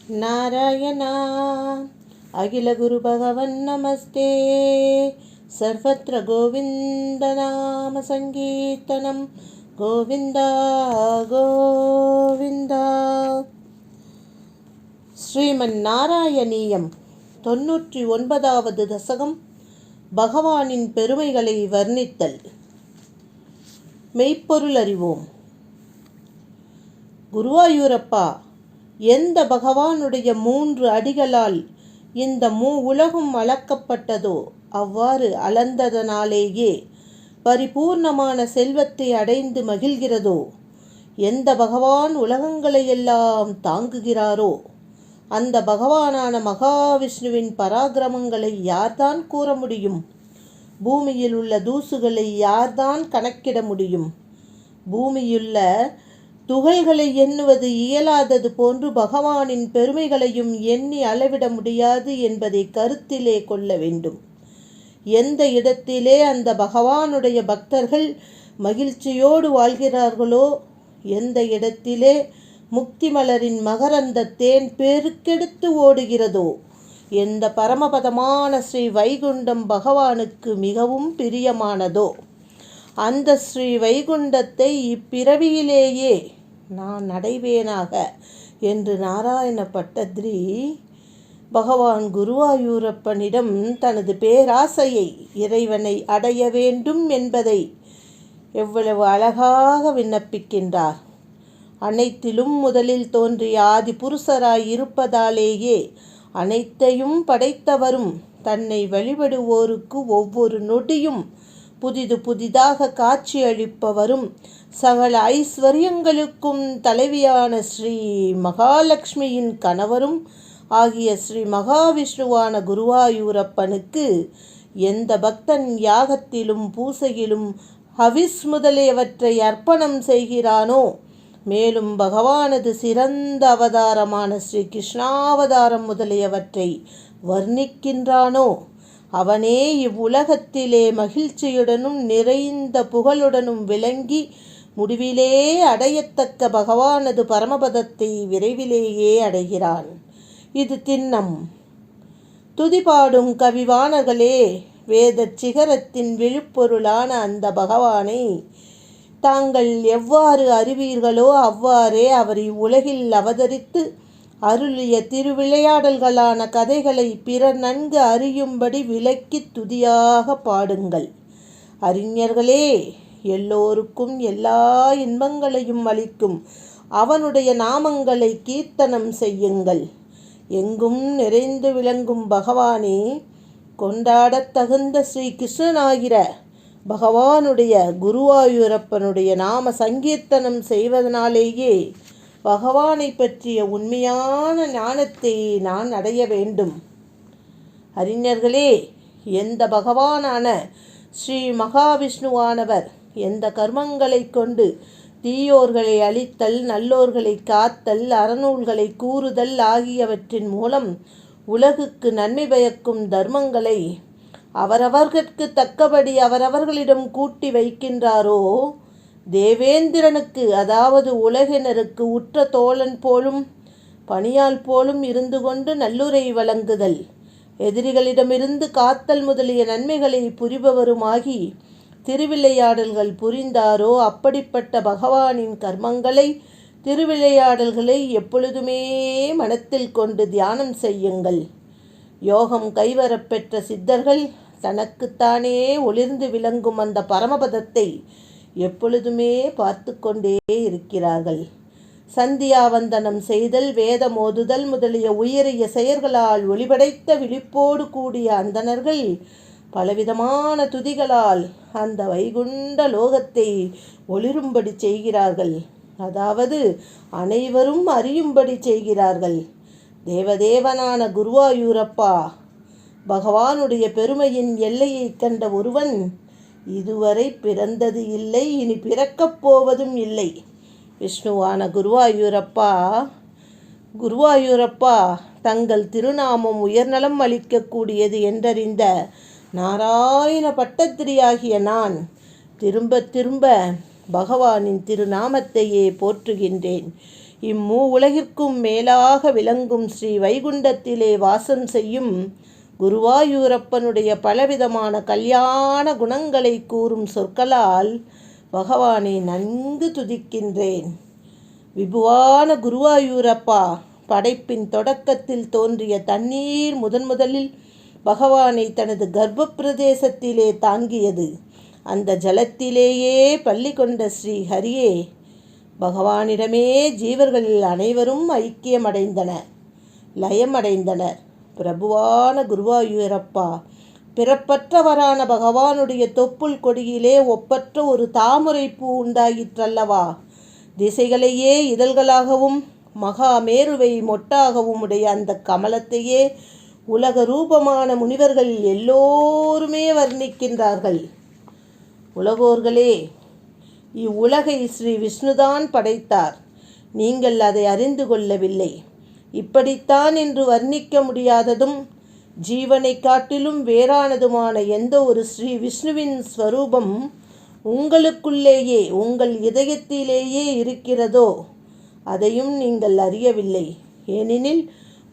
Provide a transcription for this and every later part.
नारायणा अखिलगुरुभगवन् नमस्ते। सर्वत्र गोविन्दनामसङ्कीर्तनं गोविन्द गोविन्द। ஸ்ரீமன்னாராயணீயம் 99வது தசகம். பகவானின் பெருமைகளை வர்ணித்தல். மெய்ப்பொருள் அறிவோம். குருவாயூரப்பா, எந்த பகவானுடைய 3 அடிகளால் இந்த உலகம் அளக்கப்பட்டதோ அவ்வாறு அளந்ததனாலேயே பரிபூர்ணமான செல்வத்தை அடைந்து மகிழ்கிறதோ, எந்த பகவான் உலகங்களையெல்லாம் தாங்குகிறாரோ அந்த பகவானான மகாவிஷ்ணுவின் பராக்கிரமங்களை யார்தான் கூற முடியும்? பூமியில் உள்ள தூசுகளை யார்தான் கணக்கிட முடியும்? பூமியுள்ள துகள்களை எண்ணுவது இயலாதது போன்று பகவானின் பெருமைகளையும் எண்ணி அளவிட முடியாது என்பதை கருத்திலே கொள்ள வேண்டும். எந்த இடத்திலே அந்த பகவானுடைய பக்தர்கள் மகிழ்ச்சியோடு வாழ்கிறார்களோ, எந்த இடத்திலே முக்தி மலரின் மகரந்த தேன் பெருக்கெடுத்து ஓடுகிறதோ, எந்த பரமபதமான ஸ்ரீ வைகுண்டம் பகவானுக்கு மிகவும் பிரியமானதோ, அந்த ஸ்ரீ வைகுண்டத்தை இப்பிறவியிலேயே நான் அடைவேனாக என்று நாராயண பட்டத்ரி பகவான் குருவாயூரப்பனிடம் தனது பேராசையை, இறைவனை அடைய வேண்டும் என்பதை எவ்வளவு அழகாக விண்ணப்பிக்கின்றார். அனைத்திலும் முதலில் தோன்றிய ஆதி புருஷராய் இருப்பதாலேயே அனைத்தையும் படைத்தவரும் தன்னை வழிபடுவோருக்கு ஒவ்வொரு நொடியும் புதிதாக காட்சி அளிப்பவரும் சகல ஐஸ்வர்யங்களுக்கும் தலைவியான ஸ்ரீ மகாலட்சுமியின் கணவரும் ஆகிய ஸ்ரீ மகாவிஷ்ணுவான குருவாயூரப்பனுக்கு எந்த பக்தன் யாகத்திலும் பூசையிலும் ஹவிஸ் முதலியவற்றை அர்ப்பணம் செய்கிறானோ, மேலும் பகவானது சிறந்த அவதாரமான ஸ்ரீ கிருஷ்ணாவதாரம் முதலியவற்றை வர்ணிக்கின்றானோ, அவனே இவ்வுலகத்திலே மகிழ்ச்சியுடனும் நிறைந்த புகழுடனும் விளங்கி முடிவிலே அடையத்தக்க பகவானது பரமபதத்தை விரைவிலேயே அடைகிறான். இது திண்ணம். துதிபாடும் கவிவாணர்களே, வேத சிகரத்தின் விழுப்பொருளான அந்த பகவானை தாங்கள் எவ்வாறு அறிவீர்களோ அவ்வாறே அவர் இவ்வுலகில் அவதரித்து அருளிய திருவிளையாடல்களான கதைகளை பிறர் நன்கு அறியும்படி விளக்கி துதியாக பாடுங்கள். அறிஞர்களே, எல்லோருக்கும் எல்லா இன்பங்களையும் அளிக்கும் அவனுடைய நாமங்களை கீர்த்தனம் செய்யுங்கள். எங்கும் நிறைந்து விளங்கும் பகவானே, கொண்டாடத் தகுந்த ஸ்ரீ கிருஷ்ணனாகிற பகவானுடைய குருவாயூரப்பனுடைய நாம சங்கீர்த்தனம் செய்வதனாலேயே பகவானை பற்றிய உண்மையான ஞானத்தை நான் அடைய வேண்டும். அறிஞர்களே, எந்த பகவானான ஸ்ரீ மகாவிஷ்ணுவானவர் எந்த கர்மங்களை கொண்டு தீயோர்களை அழித்தல், நல்லோர்களை காத்தல், அறநூல்களை கூறுதல் ஆகியவற்றின் மூலம் உலகுக்கு நன்மை பயக்கும் தர்மங்களை அவரவர்கட்கு தக்கபடி அவரவர்களிடம் கூட்டி வைக்கின்றாரோ, தேவேந்திரனுக்கு, அதாவது உலகினருக்கு உற்ற தோழன் போலும் பணியால் போலும் இருந்து கொண்டு நல்லுரை வழங்குதல், எதிரிகளிடமிருந்து காத்தல் முதலிய நன்மைகளை புரிபவருமாகி திருவிளையாடல்கள் புரிந்தாரோ, அப்படிப்பட்ட பகவானின் கர்மங்களை, திருவிளையாடல்களை எப்பொழுதுமே மனத்தில் கொண்டு தியானம் செய்யுங்கள். யோகம் கைவரப்பெற்ற சித்தர்கள் தனக்குத்தானே ஒளிர்ந்து விளங்கும் அந்த பரமபதத்தை எப்பொழுதுமே பார்த்து கொண்டே இருக்கிறார்கள். சந்தியாவந்தனம் செய்தல், வேதம் ஓதுதல் முதலிய உயரிய செயல்களால் ஒளிபடைத்த விழிப்போடு கூடிய அந்தணர்கள் பலவிதமான துதிகளால் அந்த வைகுண்ட லோகத்தை ஒளிரும்படி செய்கிறார்கள். அதாவது அனைவரும் அறியும்படி செய்கிறார்கள். தேவதேவனான குருவாயூரப்பா, பகவானுடைய பெருமையின் எல்லையை கண்ட ஒருவன் இதுவரை பிறந்தது இல்லை, இனி பிறக்கப் போவதும் இல்லை. விஷ்ணுவான குருவாயூரப்பா தங்கள் திருநாமம் உயர்நலம் அளிக்கக்கூடியது என்றறிந்த நாராயண பட்டத்திரியாகிய நான் திரும்ப திரும்ப பகவானின் திருநாமத்தையே போற்றுகின்றேன். உலகிற்கும் மேலாக விளங்கும் ஸ்ரீ வைகுண்டத்திலே வாசம் செய்யும் குருவாயூரப்பனுடைய பலவிதமான கல்யாண குணங்களை கூறும் சொற்களால் பகவானை நன்கு துதிக்கின்றேன். விபுவான குருவாயூரப்பா, படைப்பின் தொடக்கத்தில் தோன்றிய தண்ணீர் முதலில் பகவானை தனது கர்ப்ப பிரதேசத்திலே தாங்கியது. அந்த ஜலத்திலேயே பள்ளி கொண்ட ஸ்ரீ ஹரியே, பகவானிடமே ஜீவர்களில் அனைவரும் ஐக்கியமடைந்தனர், லயமடைந்தனர். பிரபுவான குருவாயூரப்பா, பிறப்பற்றவரான பகவானுடைய தொப்புள் கொடியிலே ஒப்பற்ற ஒரு தாமரை பூ உண்டாயிற்றல்லவா? திசைகளையே இதழ்களாகவும் மகாமேருவை மொட்டாகவும் உடைய அந்த கமலத்தையே உலக ரூபமான முனிவர்கள் எல்லோருமே வர்ணிக்கின்றார்கள். உலகோர்களே, இவ்வுலகை ஸ்ரீ விஷ்ணுதான் படைத்தார். நீங்கள் அதை அறிந்து கொள்ளவில்லை. இப்படித்தான் என்று வர்ணிக்க முடியாததும் ஜீவனை காட்டிலும் வேறானதுமான எந்த ஒரு ஸ்ரீ விஷ்ணுவின் ஸ்வரூபம் உங்களுக்குள்ளேயே, உங்கள் இதயத்திலேயே இருக்கிறதோ அதையும் நீங்கள் அறியவில்லை. ஏனெனில்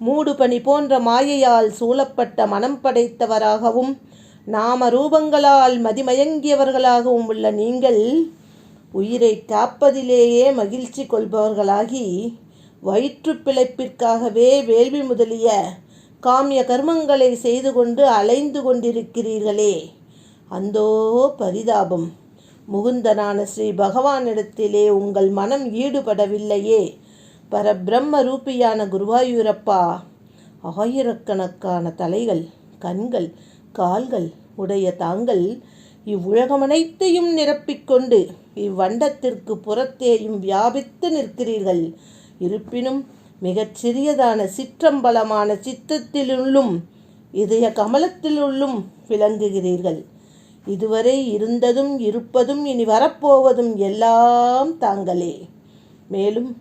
மூடுபனி போன்ற மாயையால் சூழப்பட்ட மனம் படைத்தவராகவும் நாம ரூபங்களால் மதிமயங்கியவர்களாகவும் உள்ள நீங்கள் உயிரை காப்பதிலேயே மகிழ்ச்சி கொள்பவர்களாகி வயிற்று பிழைப்பிற்காகவே வேள்வி முதலிய காமிய கர்மங்களை செய்து கொண்டு அலைந்து கொண்டிருக்கிறீர்களே, அந்தோ பரிதாபம்! முகுந்தனான ஸ்ரீ பகவானிடத்திலே உங்கள் மனம் ஈடுபடவில்லையே. பரபிரம்ம ரூபியான குருவாயூரப்பா, ஆயிரக்கணக்கான தலைகள், கண்கள், கால்கள் உடைய தாங்கள் இவ்வுலகமனைத்தையும் நிரப்பிக்கொண்டு இவ்வண்டத்திற்கு புறத்தேயும் வியாபித்து நிற்கிறீர்கள். இருப்பினும் மிகச் சிறியதான சிற்றம்பலமான சித்தத்திலுள்ளும் இதய கமலத்திலுள்ளும் விளங்குகிறீர்கள். இதுவரை இருந்ததும் இருப்பதும் இனி வரப்போவதும் எல்லாம் தாங்களே. மேலும்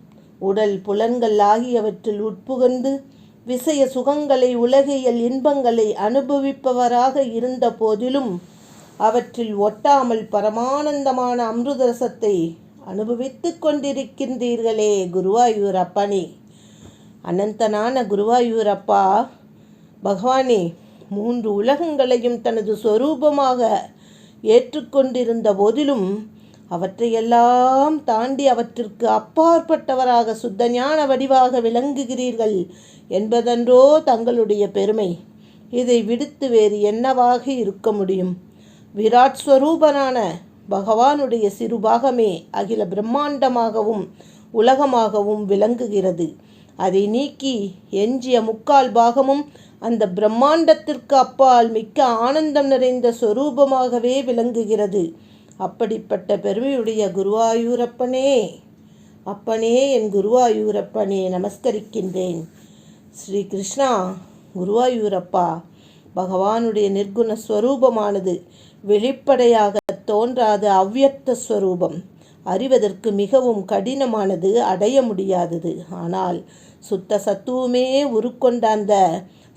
உடல் புலன்கள் ஆகியவற்றில் உட்புகந்து விசய சுகங்களை, உலகியல் இன்பங்களை அனுபவிப்பவராக இருந்த போதிலும் அவற்றில் ஒட்டாமல் பரமானந்தமான அமிர்தரசத்தை அனுபவித்து கொண்டிருக்கின்றீர்களே குருவாயூரப்பனே. அனந்தனான குருவாயூரப்பா, பகவானே, 3 உலகங்களையும் தனது சொரூபமாக ஏற்றுக்கொண்டிருந்த போதிலும் அவற்றையெல்லாம் தாண்டி அவற்றிற்கு அப்பாற்பட்டவராக சுத்த ஞான வடிவாக விளங்குகிறீர்கள் என்பதன்றோ தங்களுடைய பெருமை. இதை விடுத்து வேறு என்னவாக இருக்க முடியும்? விராட் ஸ்வரூபனான பகவானுடைய சிறுபாகமே அகில பிரம்மாண்டமாகவும் உலகமாகவும் விளங்குகிறது. அதை நீக்கி எஞ்சிய 3/4 பாகமும் அந்த பிரம்மாண்டத்திற்கு அப்பால் மிக்க ஆனந்தம் நிறைந்த சொரூபமாகவே விளங்குகிறது. அப்படிப்பட்ட பெருமையுடைய குருவாயூரப்பனே, அப்பனே, என் குருவாயூரப்பனே, நமஸ்கரிக்கின்றேன். ஸ்ரீ கிருஷ்ணா, குருவாயூரப்பா, பகவானுடைய நிர்குண ஸ்வரூபமானது வெளிப்படையாக தோன்றாத அவ்வியக்த ஸ்வரூபம். அறிவதற்கு மிகவும் கடினமானது, அடைய முடியாதது. ஆனால் சுத்த சத்துவமே உருக்கொண்ட அந்த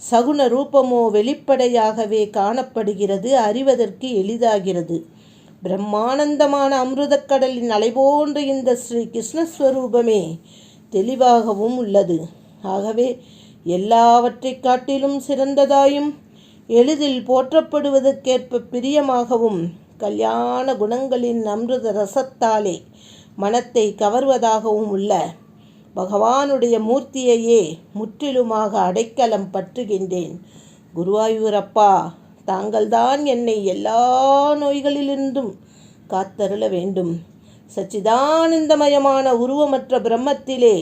சகுன ரூபமோ வெளிப்படையாகவே காணப்படுகிறது, அறிவதற்கு எளிதாகிறது. பிரம்மானந்தமான அமிர்தக்கடலின் அலை போன்ற இந்த ஸ்ரீ கிருஷ்ணஸ்வரூபமே தெளிவாகவும் உள்ளது. ஆகவே எல்லாவற்றை காட்டிலும் சிறந்ததாயும் எளிதில் போற்றப்படுவதற்கேற்ப பிரியமாகவும் கல்யாண குணங்களின் அமிர்த ரசத்தாலே மனத்தை கவர்வதாகவும் உள்ள பகவானுடைய மூர்த்தியையே முற்றிலுமாக அடைக்கலம் பற்றுகின்றேன். குருவாயூரப்பா, தாங்கள்தான் என்னை எல்லா நோய்களிலிருந்தும் காத்தருள வேண்டும். சச்சிதானந்தமயமான உருவமற்ற பிரம்மத்திலே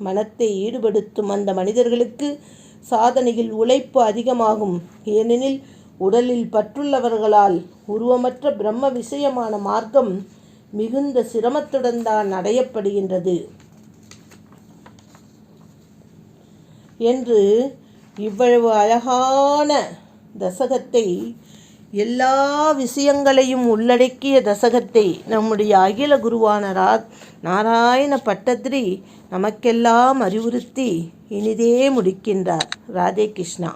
மனத்தை ஈடுபடுத்தும் அந்த மனிதர்களுக்கு சாதனையில் உழைப்பு அதிகமாகும். ஏனெனில் உடலில் பற்றுள்ளவர்களால் உருவமற்ற பிரம்ம விஷயமான மார்க்கம் மிகுந்த சிரமத்துடன் தான் அடையப்படுகின்றது என்று இவ்வளவு அழகான தசகத்தை, எல்லா விஷயங்களையும் உள்ளடக்கிய தசகத்தை நம்முடைய அகில குருவான நாராயண பட்டத்திரி நமக்கெல்லாம் அறிவுறுத்தி இனிதே முடிக்கின்றார். ராதே கிருஷ்ணா.